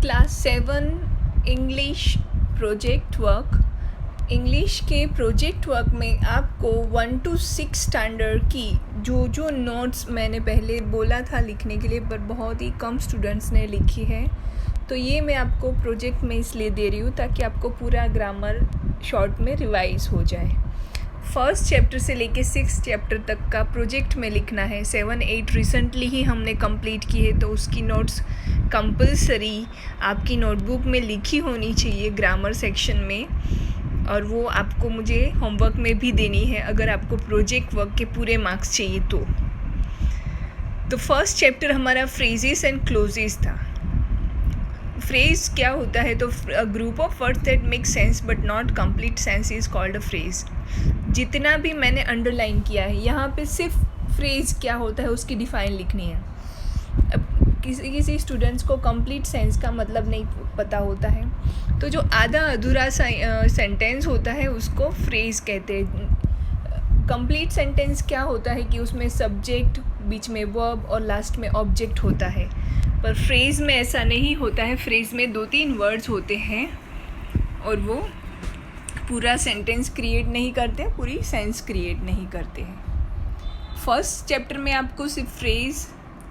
Class 7 English project work. English के project work में आपको 1 to 6 स्टैंडर्ड की जो नोट्स मैंने पहले बोला था लिखने के लिए, पर बहुत ही कम स्टूडेंट्स ने लिखी है, तो ये मैं आपको प्रोजेक्ट में इसलिए दे रही हूँ ताकि आपको पूरा ग्रामर शॉर्ट में रिवाइज हो जाए। फर्स्ट चैप्टर से लेके 6 चैप्टर तक का प्रोजेक्ट में लिखना है। 7, 8 रिसेंटली ही हमने कंप्लीट की है, तो उसकी नोट्स कंपलसरी आपकी नोटबुक में लिखी होनी चाहिए ग्रामर सेक्शन में, और वो आपको मुझे होमवर्क में भी देनी है अगर आपको प्रोजेक्ट वर्क के पूरे मार्क्स चाहिए तो फर्स्ट चैप्टर हमारा फ्रेजेस एंड क्लोजेस था। फ्रेज क्या होता है? तो a group of words that make sense but not complete sense is called a phrase. जितना भी मैंने अंडरलाइन किया है, यहाँ पे सिर्फ फ्रेज क्या होता है उसकी डिफाइन लिखनी है। अब किसी स्टूडेंट्स को कंप्लीट सेंस का मतलब नहीं पता होता है, तो जो आधा अधूरा सेंटेंस होता है उसको फ्रेज कहते हैं। कंप्लीट सेंटेंस क्या होता है कि उसमें सब्जेक्ट, बीच में वर्ब और लास्ट में ऑब्जेक्ट होता है, पर फ्रेज में ऐसा नहीं होता है। फ्रेज में 2-3 वर्ड्स होते हैं और वो पूरा सेंटेंस क्रिएट नहीं करते, पूरी सेंस क्रिएट नहीं करते हैं। फर्स्ट चैप्टर में आपको सिर्फ फ्रेज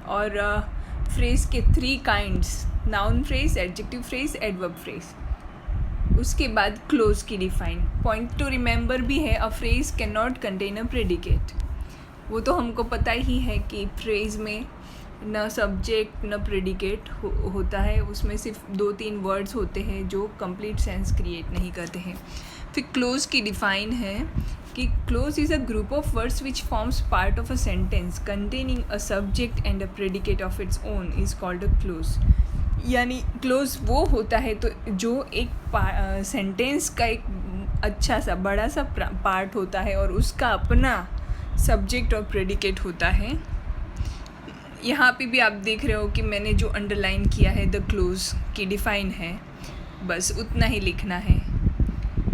और फ्रेज के 3 kinds, noun phrase, adjective phrase, adverb phrase, उसके बाद क्लोज की डिफाइन। पॉइंट टू रिमेंबर भी है, a phrase can not contain a predicate. वो तो हमको पता ही है कि फ्रेज में न सब्जेक्ट न प्रेडिकेट होता है, उसमें सिर्फ 2-3 वर्ड्स होते हैं जो कंप्लीट सेंस क्रिएट नहीं करते हैं। फिर क्लोज की डिफाइन है कि close is a group of words which forms part of a sentence containing a subject and a predicate of its own is called a close. यानी क्लोज वो होता है तो जो एक सेंटेंस का एक अच्छा सा बड़ा सा पार्ट होता है और उसका अपना सब्जेक्ट और प्रेडिकेट होता है। यहाँ पे भी आप देख रहे हो कि मैंने जो अंडरलाइन किया है द क्लोज की डिफ़ाइन है, बस उतना ही लिखना है।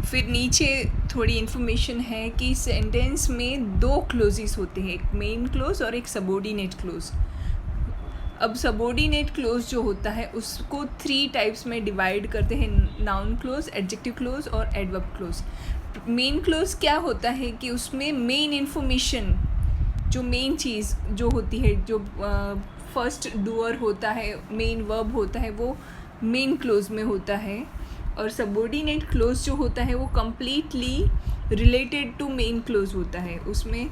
फिर नीचे थोड़ी इन्फॉर्मेशन है कि सेंटेंस में 2 क्लोजेस होते हैं, एक मेन क्लोज और एक सबऑर्डिनेट क्लोज। अब सबऑर्डिनेट क्लोज जो होता है उसको 3 टाइप्स में डिवाइड करते हैं, नाउन क्लोज, एडजेक्टिव क्लोज और एडवर्ब क्लोज। मेन क्लोज क्या होता है कि उसमें मेन इन्फॉर्मेशन, जो मेन चीज़ जो होती है, जो फर्स्ट डूअर होता है, मेन वर्ब होता है, वो मेन क्लोज में होता है। और सबऑर्डिनेट क्लोज जो होता है वो completely related to main clause होता है, उसमें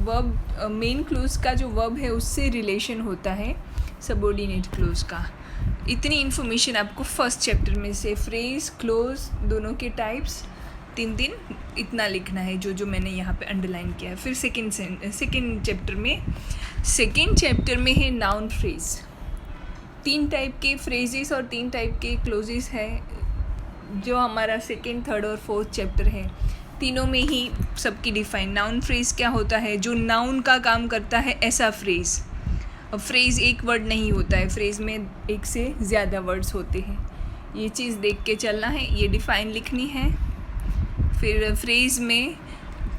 वर्ब, मेन क्लोज का जो वर्ब है उससे रिलेशन होता है सबऑर्डिनेट क्लोज का। इतनी इन्फॉर्मेशन आपको फर्स्ट चैप्टर में से फ्रेज, क्लोज दोनों के टाइप्स 3 इतना लिखना है जो मैंने यहाँ पे अंडरलाइन किया है। फिर सेकेंड चैप्टर में है नाउन फ्रेज। 3 टाइप के फ्रेजेस और 3 टाइप के क्लोजेस है जो हमारा सेकेंड, थर्ड और फोर्थ चैप्टर है। तीनों में ही सबकी डिफाइन। नाउन फ्रेज क्या होता है? जो नाउन का काम करता है ऐसा फ्रेज। और फ्रेज एक वर्ड नहीं होता है, फ्रेज में 1 से ज़्यादा वर्ड्स होते हैं। ये चीज़ देख के चलना है, ये डिफाइन लिखनी है। फिर फ्रेज में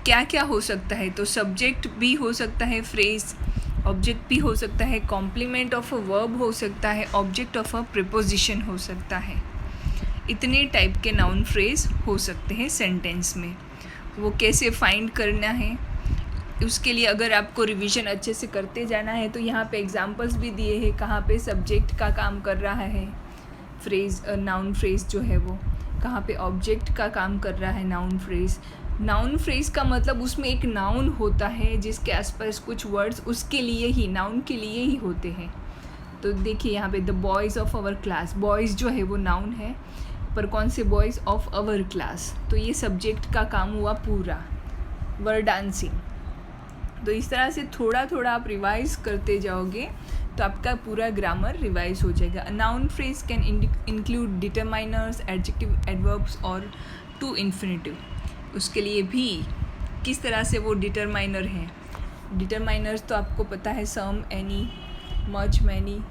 क्या क्या हो सकता है? तो सब्जेक्ट भी हो सकता है फ्रेज, ऑब्जेक्ट भी हो सकता है, कॉम्प्लीमेंट ऑफ अ वर्ब हो सकता है, ऑब्जेक्ट ऑफ अ प्रीपोजिशन हो सकता है। इतने टाइप के नाउन फ्रेज हो सकते हैं सेंटेंस में। वो कैसे फाइंड करना है उसके लिए अगर आपको रिवीजन अच्छे से करते जाना है तो यहाँ पे एग्जांपल्स भी दिए हैं कहाँ पे सब्जेक्ट का काम कर रहा है फ्रेज, नाउन फ्रेज जो है वो, कहाँ पे ऑब्जेक्ट का काम कर रहा है नाउन फ्रेज। नाउन फ्रेज का मतलब उसमें एक नाउन होता है जिसके आसपास कुछ वर्ड्स उसके लिए ही, नाउन के लिए ही होते हैं। तो देखिए यहाँ पे the boys of our class, boys जो है वो नाउन है, पर कौन से बॉयज़ ऑफ आवर क्लास, तो ये सब्जेक्ट का काम हुआ पूरा। वर डांसिंग। तो इस तरह से थोड़ा थोड़ा आप रिवाइज करते जाओगे तो आपका पूरा ग्रामर रिवाइज हो जाएगा। Noun phrase can include determiners, adjective, adverbs और टू इन्फिनेटिव। उसके लिए भी किस तरह से वो डिटरमाइनर हैं। डिटरमाइनर्स तो आपको पता है, सम, एनी, मच, मैनी,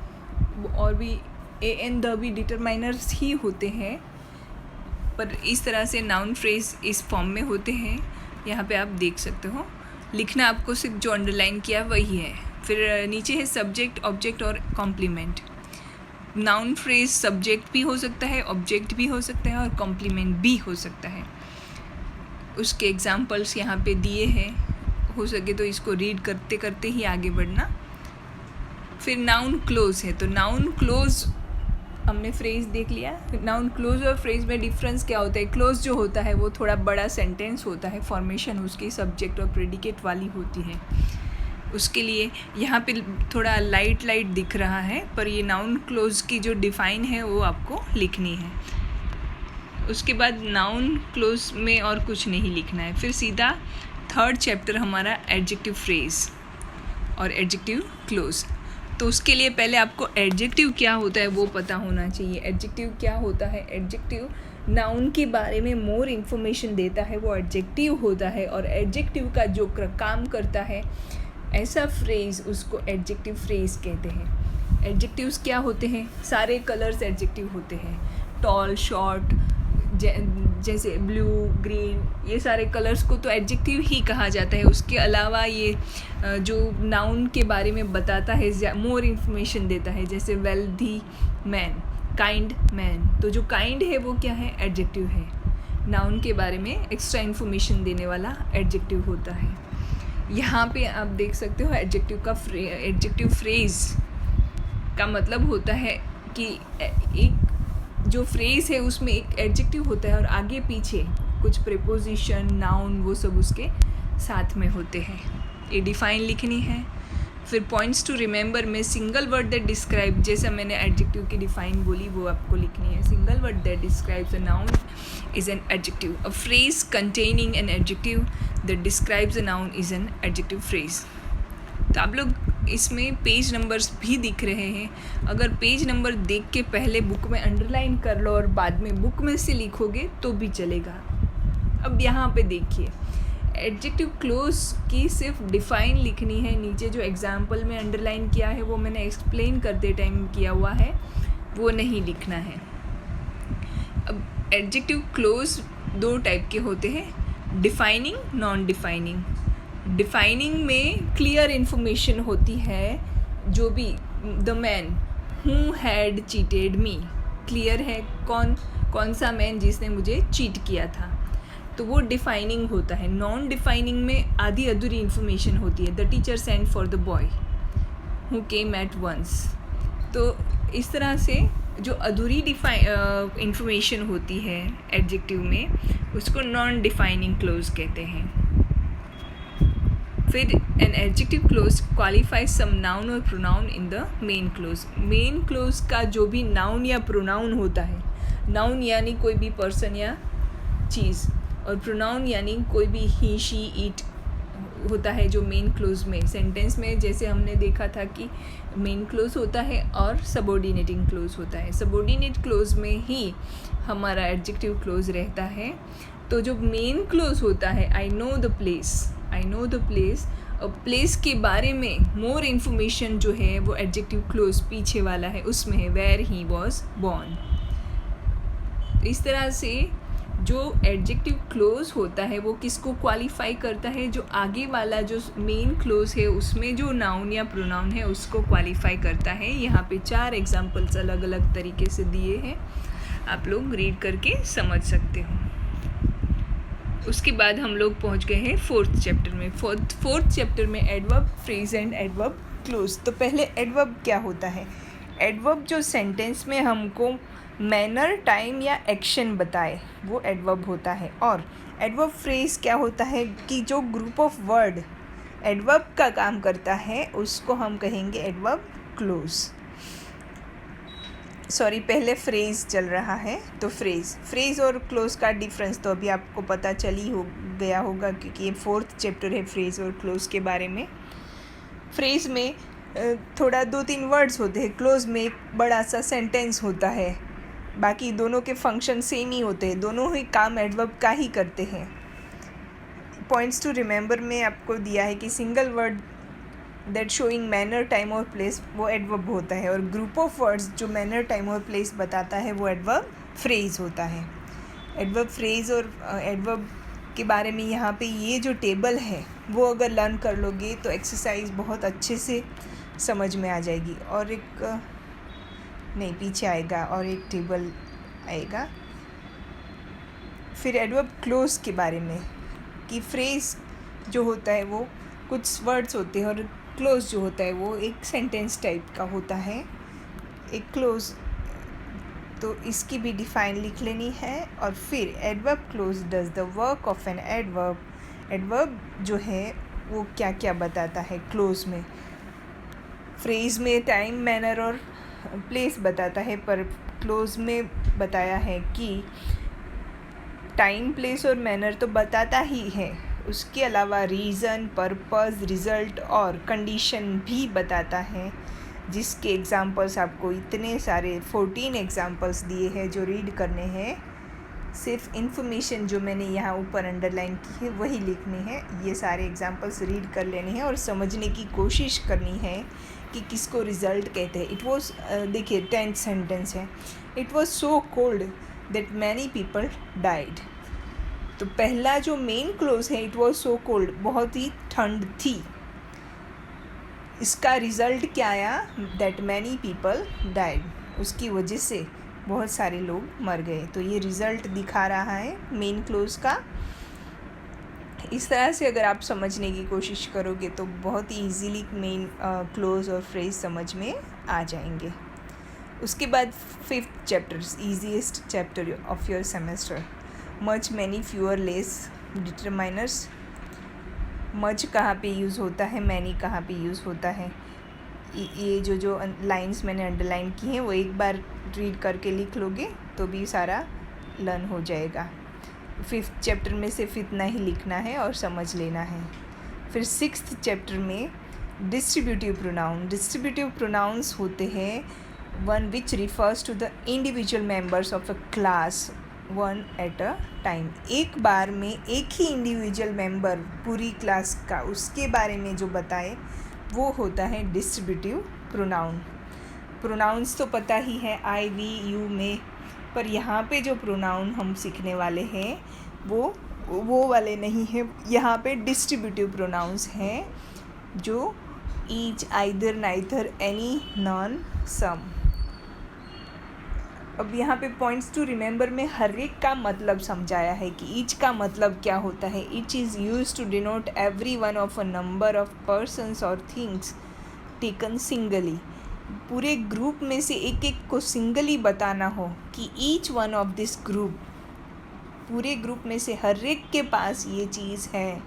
और भी एन, द भी डिटरमाइनर्स ही होते हैं, पर इस तरह से नाउन फ्रेज इस फॉर्म में होते हैं। यहाँ पे आप देख सकते हो, लिखना आपको सिर्फ जो अंडरलाइन किया वही है। फिर नीचे है सब्जेक्ट, ऑब्जेक्ट और कॉम्प्लीमेंट। नाउन फ्रेज सब्जेक्ट भी हो सकता है, ऑब्जेक्ट भी हो सकता है और कॉम्प्लीमेंट भी हो सकता है। उसके एग्जाम्पल्स यहाँ पे दिए हैं, हो सके तो इसको रीड करते करते ही आगे बढ़ना। फिर नाउन क्लोज है, तो नाउन क्लोज हमने फ्रेज देख लिया। नाउन क्लोज और फ्रेज में डिफरेंस क्या होता है? क्लोज जो होता है वो थोड़ा बड़ा सेंटेंस होता है, फॉर्मेशन उसकी सब्जेक्ट और प्रेडिकेट वाली होती है। उसके लिए यहाँ पे थोड़ा लाइट दिख रहा है, पर ये नाउन क्लोज की जो डिफ़ाइन है वो आपको लिखनी है। उसके बाद नाउन क्लोज में और कुछ नहीं लिखना है। फिर सीधा थर्ड चैप्टर हमारा एडजेक्टिव फ्रेज और एडजेक्टिव क्लोज। तो उसके लिए पहले आपको एडजेक्टिव क्या होता है वो पता होना चाहिए। एडजेक्टिव क्या होता है? एडजेक्टिव नाउन के बारे में मोर इन्फॉर्मेशन देता है, वो एडजेक्टिव होता है। और एडजेक्टिव का जो काम करता है ऐसा फ्रेज, उसको एडजेक्टिव फ्रेज कहते हैं। एडजेक्टिव्स क्या होते हैं? सारे कलर्स एडजेक्टिव होते हैं। टॉल, शॉर्ट, जैसे ब्लू, ग्रीन, ये सारे कलर्स को तो एडजेक्टिव ही कहा जाता है। उसके अलावा ये जो नाउन के बारे में बताता है, मोर इन्फॉर्मेशन देता है, जैसे वेल्दी मैन, काइंड मैन। तो जो काइंड है वो क्या है? एडजेक्टिव है। नाउन के बारे में एक्स्ट्रा इन्फॉर्मेशन देने वाला एडजेक्टिव होता है। यहाँ पे आप देख सकते हो एडजेक्टिव फ्रेज का मतलब होता है कि एक जो फ्रेज है उसमें एक एडजेक्टिव होता है और आगे पीछे कुछ प्रीपोजिशन, नाउन, वो सब उसके साथ में होते हैं। ये डिफ़ाइन लिखनी है। फिर पॉइंट्स टू रिमेंबर में सिंगल वर्ड दैट डिस्क्राइब, जैसा मैंने एडजेक्टिव की डिफ़ाइन बोली वो आपको लिखनी है। Single word that describes a noun is an adjective. A phrase containing an adjective that describes a noun is an adjective phrase. तो आप लोग इसमें पेज नंबर्स भी दिख रहे हैं। अगर पेज नंबर देख के पहले बुक में अंडरलाइन कर लो और बाद में बुक में से लिखोगे तो भी चलेगा। अब यहाँ पे देखिए, एडजेक्टिव क्लोज की सिर्फ डिफ़ाइन लिखनी है। नीचे जो एग्जाम्पल में अंडरलाइन किया है वो मैंने एक्सप्लेन करते टाइम किया हुआ है, वो नहीं लिखना है। अब एडजेक्टिव क्लोज दो टाइप के होते हैं, डिफाइनिंग, नॉन डिफाइनिंग। डिफाइनिंग में क्लियर इन्फॉर्मेशन होती है, जो भी the man who had cheated me, clear है कौन सा मैन जिसने मुझे चीट किया था, तो वो डिफाइनिंग होता है। नॉन डिफाइनिंग में आधी अधूरी इन्फॉर्मेशन होती है। The teacher send for the boy who came at once. तो इस तरह से जो अधूरी इन्फॉर्मेशन होती है एडजेक्टिव में, उसको नॉन डिफाइनिंग क्लोज कहते हैं। फिर an adjective clause qualifies some noun और pronoun in the main clause. Main clause का जो भी नाउन या प्रोनाउन होता है, नाउन यानी कोई भी पर्सन या चीज़, और प्रोनाउन यानी कोई भी ही, शी, इट होता है जो मेन क्लोज में, सेंटेंस में जैसे हमने देखा था कि मेन क्लोज होता है और सबऑर्डिनेटिंग क्लोज होता है। सबऑर्डिनेट क्लोज में ही हमारा एडजेक्टिव क्लोज रहता है। तो जो मेन क्लोज होता है, आई नो द प्लेस, और प्लेस के बारे में मोर इन्फॉर्मेशन जो है वो एडजेक्टिव क्लोज पीछे वाला है, उसमें है वेयर ही वॉज बॉर्न। इस तरह से जो एडजेक्टिव क्लोज होता है वो किसको क्वालिफाई करता है? जो आगे वाला जो मेन क्लोज है उसमें जो नाउन या प्रोनाउन है उसको क्वालिफाई करता है। यहाँ पे 4 एग्जाम्पल्स अलग अलग तरीके से दिए हैं, आप लोग रीड करके समझ सकते हो। उसके बाद हम लोग पहुँच गए हैं 4th चैप्टर में। फोर्थ चैप्टर में adverb, phrase and adverb close. तो पहले एडवर्ब क्या होता है? एडवर्ब जो सेंटेंस में हमको मैनर, टाइम या एक्शन बताए वो एडवर्ब होता है। और एडवर्ब फ्रेज क्या होता है कि जो ग्रुप ऑफ वर्ड एडवर्ब का काम करता है उसको हम कहेंगे एडवर्ब क्लोज। सॉरी, पहले फ्रेज चल रहा है, तो फ्रेज और क्लोज का डिफरेंस तो अभी आपको पता चल ही हो गया होगा, क्योंकि ये 4th चैप्टर है फ्रेज और क्लोज के बारे में। फ्रेज में थोड़ा 2-3 वर्ड्स होते हैं, क्लोज में एक बड़ा सा सेंटेंस होता है। बाकी दोनों के फंक्शन सेम ही होते हैं, दोनों ही काम एडवर्ब का ही करते हैं। पॉइंट्स टू रिमेंबर में आपको दिया है कि single word that showing manner, time और प्लेस वो एडवर्ब होता है, और ग्रुप ऑफ वर्ड्स जो मैनर, टाइम और प्लेस बताता है वो एडवर्ब फ्रेज होता है। एडवर्ब फ्रेज और एडवर्ब के बारे में यहाँ पे ये जो टेबल है वो अगर लर्न कर लोगे तो एक्सरसाइज बहुत अच्छे से समझ में आ जाएगी। और एक नहीं, पीछे आएगा और एक टेबल आएगा। फिर एडवर्ब क्लोज के बारे में कि फ्रेज जो होता है वो कुछ वर्ड्स होते हैं और क्लोज जो होता है वो एक सेंटेंस टाइप का होता है, एक क्लोज। तो इसकी भी डिफाइन लिख लेनी है। और फिर adverb close does the work of an adverb. Adverb जो है वो क्या क्या बताता है क्लोज में। फ्रेज में टाइम, मैनर और प्लेस बताता है, पर क्लोज में बताया है कि टाइम, प्लेस और मैनर तो बताता ही है, उसके अलावा रीज़न, पर्पस, रिज़ल्ट और कंडीशन भी बताता है, जिसके एग्ज़ाम्पल्स आपको इतने सारे 14 एग्ज़ाम्पल्स दिए हैं जो रीड करने हैं। सिर्फ इन्फॉर्मेशन जो मैंने यहाँ ऊपर अंडरलाइन की है वही लिखनी है। ये सारे एग्ज़ाम्पल्स रीड कर लेने हैं और समझने की कोशिश करनी है कि किसको रिज़ल्ट कहते हैं। इट वॉज, देखिए 10th सेंटेंस है, it was so cold that many people died. तो पहला जो मेन क्लोज है, इट वॉज सो कोल्ड, बहुत ही ठंड थी। इसका रिज़ल्ट क्या आया, दैट मैनी पीपल डाइड, उसकी वजह से बहुत सारे लोग मर गए। तो ये रिज़ल्ट दिखा रहा है मेन क्लोज का। इस तरह से अगर आप समझने की कोशिश करोगे तो बहुत ही ईजीली मेन क्लोज और फ्रेज समझ में आ जाएंगे। उसके बाद 5th chapter, easiest chapter of your semester, much, many, fewer, less, determiners. Much कहाँ पे यूज़ होता है, मैनी कहाँ पे यूज़ होता है, ये जो लाइंस मैंने अंडरलाइन की हैं वो एक बार रीड करके लिख लोगे तो भी सारा लर्न हो जाएगा। 5th चैप्टर में सिर्फ इतना ही लिखना है और समझ लेना है। फिर 6th चैप्टर में डिस्ट्रीब्यूटिव प्रोनाउन। डिस्ट्रीब्यूटिव प्रोनाउंस होते हैं one which refers to the individual members of a class one at a time. एक बार में एक ही इंडिविजुअल मेंबर पूरी क्लास का उसके बारे में जो बताए वो होता है डिस्ट्रीब्यूटिव प्रोनाउन। प्रोनाउंस तो पता ही है, आई, वी, यू, में, पर यहाँ पे जो प्रोनाउन हम सीखने वाले हैं वो वाले नहीं है। यहाँ पे डिस्ट्रीब्यूटिव प्रोनाउंस हैं जो each, either, neither, any, none, some. अब यहाँ पे पॉइंट्स टू रिमेंबर में हर एक का मतलब समझाया है कि ईच का मतलब क्या होता है। Each is use to denote every one of a number of persons और थिंग्स टेकन सिंगली। पूरे ग्रुप में से एक एक को सिंगली बताना हो कि each one of this group, पूरे ग्रुप में से हर एक के पास ये चीज़ है,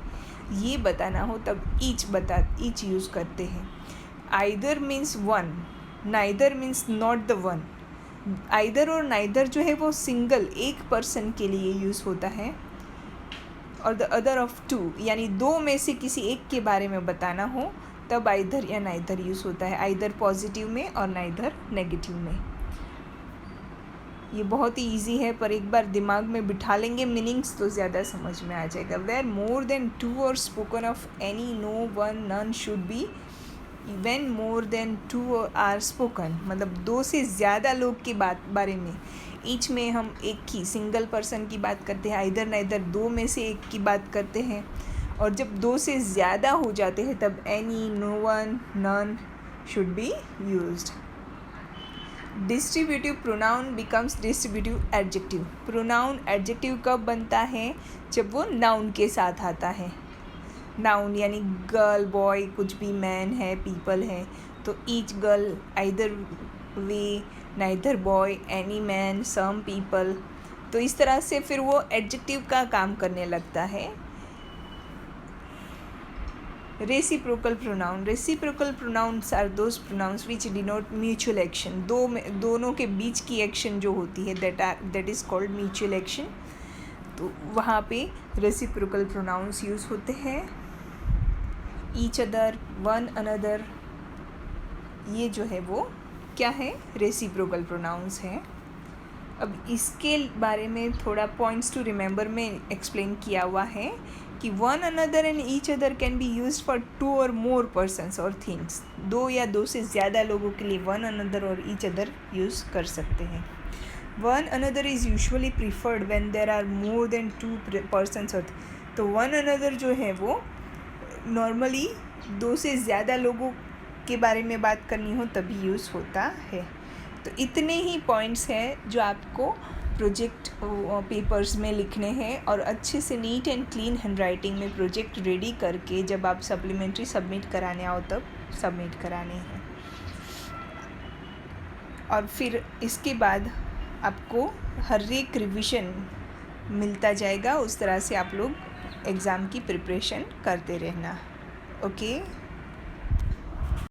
ये बताना हो तब ईच यूज़ करते हैं। Either means one, neither means not the one. Either और नाइदर जो है वो सिंगल, एक पर्सन के लिए यूज़ होता है, और द अदर ऑफ टू, यानी दो में से किसी एक के बारे में बताना हो तब आइदर या नाइदर यूज़ होता है, आइदर पॉजिटिव में और नाइदर नेगेटिव में। ये बहुत ही ईजी है, पर एक बार दिमाग में बिठा लेंगे मीनिंग्स तो ज़्यादा समझ में आ जाएगा। Where more than two are spoken of any, no, one, none should be. When more than two are spoken, मतलब दो से ज़्यादा लोग के बारे में। ईच में हम एक ही सिंगल पर्सन की बात करते हैं, आइदर नाइदर दो में से एक की बात करते हैं, और जब दो से ज़्यादा हो जाते हैं तब any, no one, none should be used. Distributive pronoun becomes distributive adjective. Pronoun adjective कब बनता है, जब वो नाउन के साथ आता है। नाउन यानी गर्ल, बॉय, कुछ भी, मैन है, पीपल है, तो each girl, either way, neither boy, any man, some people. तो इस तरह से फिर वो एडजेक्टिव का काम करने लगता है। Reciprocal pronoun. Reciprocal pronouns are those pronouns which denote mutual action. दोनों के बीच की एक्शन जो होती है that is called mutual action. तो वहाँ पे रेसिप्रोकल प्रोनाउंस यूज़ होते हैं। ईच अदर, वन अनदर, ये जो है वो क्या है, रेसिप्रोकल प्रोनाउंस हैं। अब इसके बारे में थोड़ा पॉइंट्स टू रिमेंबर में एक्सप्लेन किया हुआ है कि one another and each other can be used for two और मोर पर्सन्स और थिंग्स। दो या दो से ज़्यादा लोगों के लिए वन अनदर और ईच अदर यूज़ कर सकते हैं। One another is usually preferred when there are more than two persons और, तो वन अनदर जो है वो नॉर्मली दो से ज़्यादा लोगों के बारे में बात करनी हो तभी यूज़ होता है। तो इतने ही पॉइंट्स हैं जो आपको प्रोजेक्ट पेपर्स में लिखने हैं और अच्छे से नीट एंड क्लीन हैंडराइटिंग में प्रोजेक्ट रेडी करके जब आप सप्लीमेंट्री सबमिट कराने आओ तब सबमिट कराने हैं। और फिर इसके बाद आपको हर एक रिवीजन मिलता जाएगा। उस तरह से आप लोग एग्ज़ाम की प्रिपरेशन करते रहना। ओके।